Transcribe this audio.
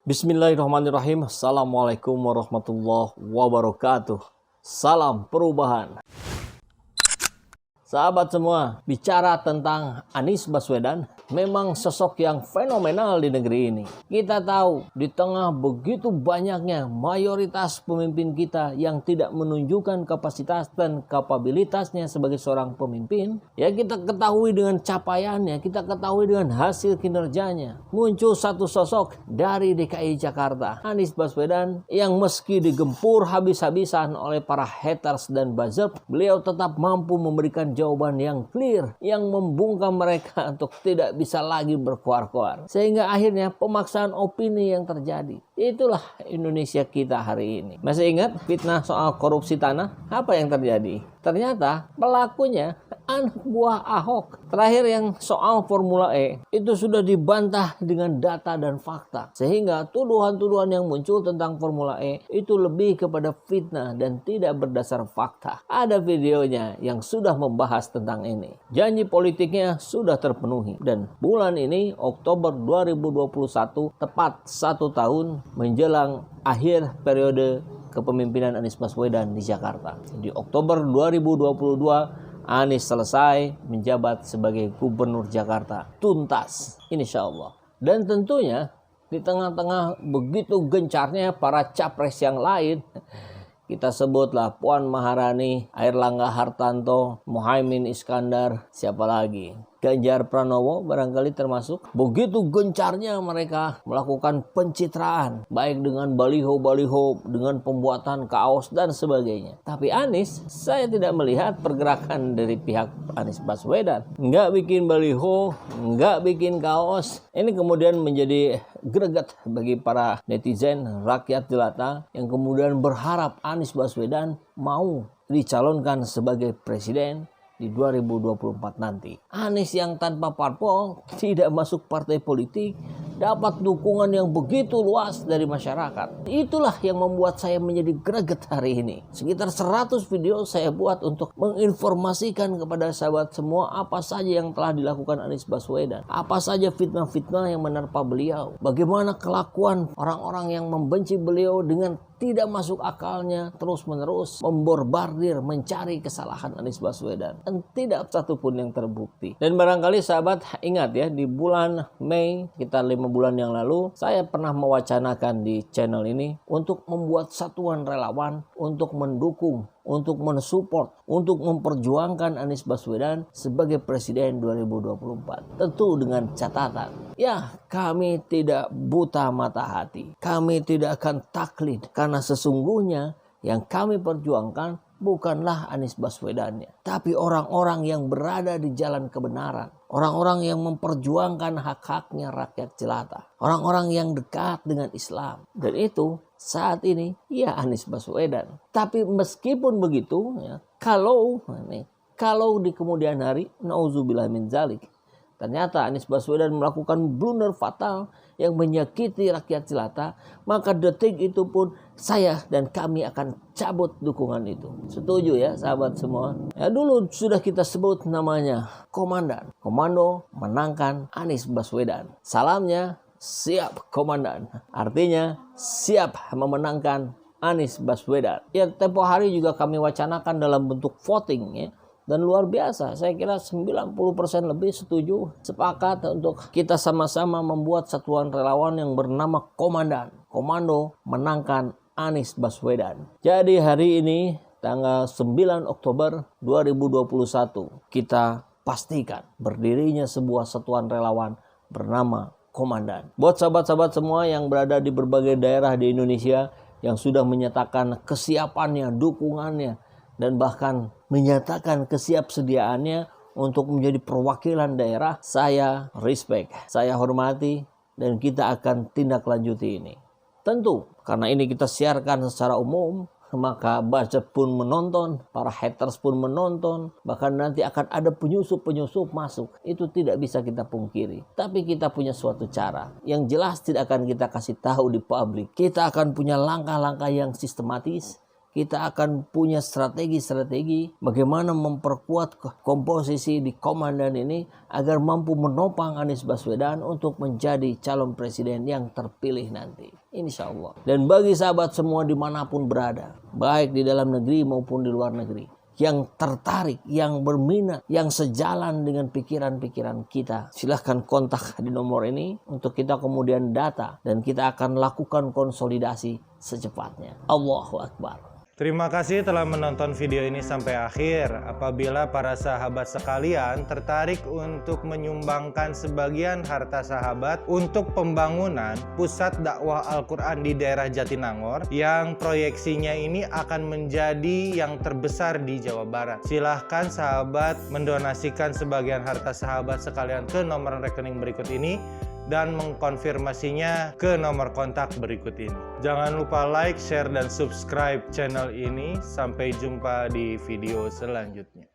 Bismillahirrahmanirrahim. Assalamualaikum warahmatullahi wabarakatuh. Salam perubahan. Sahabat semua, bicara tentang Anies Baswedan, memang sosok yang fenomenal di negeri ini. Kita tahu, di tengah begitu banyaknya mayoritas pemimpin kita yang tidak menunjukkan kapasitas dan kapabilitasnya sebagai seorang pemimpin, ya kita ketahui dengan capaiannya, kita ketahui dengan hasil kinerjanya. Muncul satu sosok dari DKI Jakarta, Anies Baswedan, yang meski digempur habis-habisan oleh para haters dan buzzer, beliau tetap mampu memberikan jawaban yang clear, yang membungkam mereka untuk tidak bisa lagi berkoar-koar. Sehingga akhirnya pemaksaan opini yang terjadi. Itulah Indonesia kita hari ini. Masih ingat fitnah soal korupsi tanah? Apa yang terjadi? Ternyata pelakunya anak buah Ahok. Terakhir yang soal Formula E itu sudah dibantah dengan data dan fakta. Sehingga tuduhan-tuduhan yang muncul tentang Formula E itu lebih kepada fitnah dan tidak berdasar fakta. Ada videonya yang sudah membahas tentang ini. Janji politiknya sudah terpenuhi. Dan bulan ini Oktober 2021 tepat 1 tahun menjelang akhir periode kepemimpinan Anies Baswedan di Jakarta. Di Oktober 2022 Anies selesai menjabat sebagai gubernur Jakarta. Tuntas, insya Allah. Dan tentunya di tengah-tengah begitu gencarnya para capres yang lain, kita sebutlah Puan Maharani, Airlangga Hartarto, Muhaimin Iskandar, siapa lagi? Ganjar Pranowo barangkali termasuk. Begitu gencarnya mereka melakukan pencitraan, baik dengan baliho-baliho, dengan pembuatan kaos dan sebagainya. Tapi Anies, saya tidak melihat pergerakan dari pihak Anies Baswedan. Nggak bikin baliho, nggak bikin kaos. Ini kemudian menjadi greget bagi para netizen, rakyat jelata yang kemudian berharap Anies Baswedan mau dicalonkan sebagai presiden di 2024 nanti. Anies yang tanpa parpol, tidak masuk partai politik, dapat dukungan yang begitu luas dari masyarakat. Itulah yang membuat saya menjadi greget hari ini. Sekitar 100 video saya buat untuk menginformasikan kepada sahabat semua apa saja yang telah dilakukan Anies Baswedan. Apa saja fitnah-fitnah yang menerpa beliau. Bagaimana kelakuan orang-orang yang membenci beliau dengan tidak masuk akalnya, terus-menerus memborbardir, mencari kesalahan Anies Baswedan. Dan tidak satupun yang terbukti. Dan barangkali sahabat ingat ya, di bulan Mei, sekitar 5 bulan yang lalu, saya pernah mewacanakan di channel ini untuk membuat satuan relawan untuk mendukung, untuk mensupport, untuk memperjuangkan Anies Baswedan sebagai presiden 2024. Tentu dengan catatan, ya kami tidak buta mata hati. Kami tidak akan taklid karena sesungguhnya yang kami perjuangkan bukanlah Anies Baswedannya, tapi orang-orang yang berada di jalan kebenaran. Orang-orang yang memperjuangkan hak-haknya rakyat jelata. Orang-orang yang dekat dengan Islam. Dan itu saat ini ya Anies Baswedan. Tapi meskipun begitu, ya, kalau di kemudian hari, nauzubillah min dzalik, ternyata Anies Baswedan melakukan blunder fatal yang menyakiti rakyat jelata, maka detik itu pun saya dan kami akan cabut dukungan itu. Setuju ya sahabat semua? Ya dulu sudah kita sebut namanya komandan. Komando menangkan Anies Baswedan. Salamnya siap komandan. Artinya siap memenangkan Anies Baswedan. Ya tempo hari juga kami wacanakan dalam bentuk voting ya. Dan luar biasa, saya kira 90% lebih setuju, sepakat untuk kita sama-sama membuat satuan relawan yang bernama Komandan. Komando menangkan Anies Baswedan. Jadi hari ini, tanggal 9 Oktober 2021, kita pastikan berdirinya sebuah satuan relawan bernama Komandan. Buat sahabat-sahabat semua yang berada di berbagai daerah di Indonesia, yang sudah menyatakan kesiapannya, dukungannya, dan bahkan menyatakan kesiapsediaannya untuk menjadi perwakilan daerah, saya respect, saya hormati, dan kita akan tindak lanjuti ini. Tentu, karena ini kita siarkan secara umum, maka budget pun menonton, para haters pun menonton, bahkan nanti akan ada penyusup-penyusup masuk. Itu tidak bisa kita pungkiri. Tapi kita punya suatu cara yang jelas tidak akan kita kasih tahu di publik. Kita akan punya langkah-langkah yang sistematis, kita akan punya strategi-strategi bagaimana memperkuat komposisi di komandan ini agar mampu menopang Anies Baswedan untuk menjadi calon presiden yang terpilih nanti. Insya Allah. Dan bagi sahabat semua dimanapun berada, baik di dalam negeri maupun di luar negeri, yang tertarik, yang berminat, yang sejalan dengan pikiran-pikiran kita, silahkan kontak di nomor ini untuk kita kemudian data dan kita akan lakukan konsolidasi secepatnya. Allahu Akbar. Terima kasih telah menonton video ini sampai akhir. Apabila para sahabat sekalian tertarik untuk menyumbangkan sebagian harta sahabat untuk pembangunan pusat dakwah Al-Quran di daerah Jatinangor yang proyeksinya ini akan menjadi yang terbesar di Jawa Barat, silahkan sahabat mendonasikan sebagian harta sahabat sekalian ke nomor rekening berikut ini dan mengkonfirmasinya ke nomor kontak berikut ini. Jangan lupa like, share, dan subscribe channel ini. Sampai jumpa di video selanjutnya.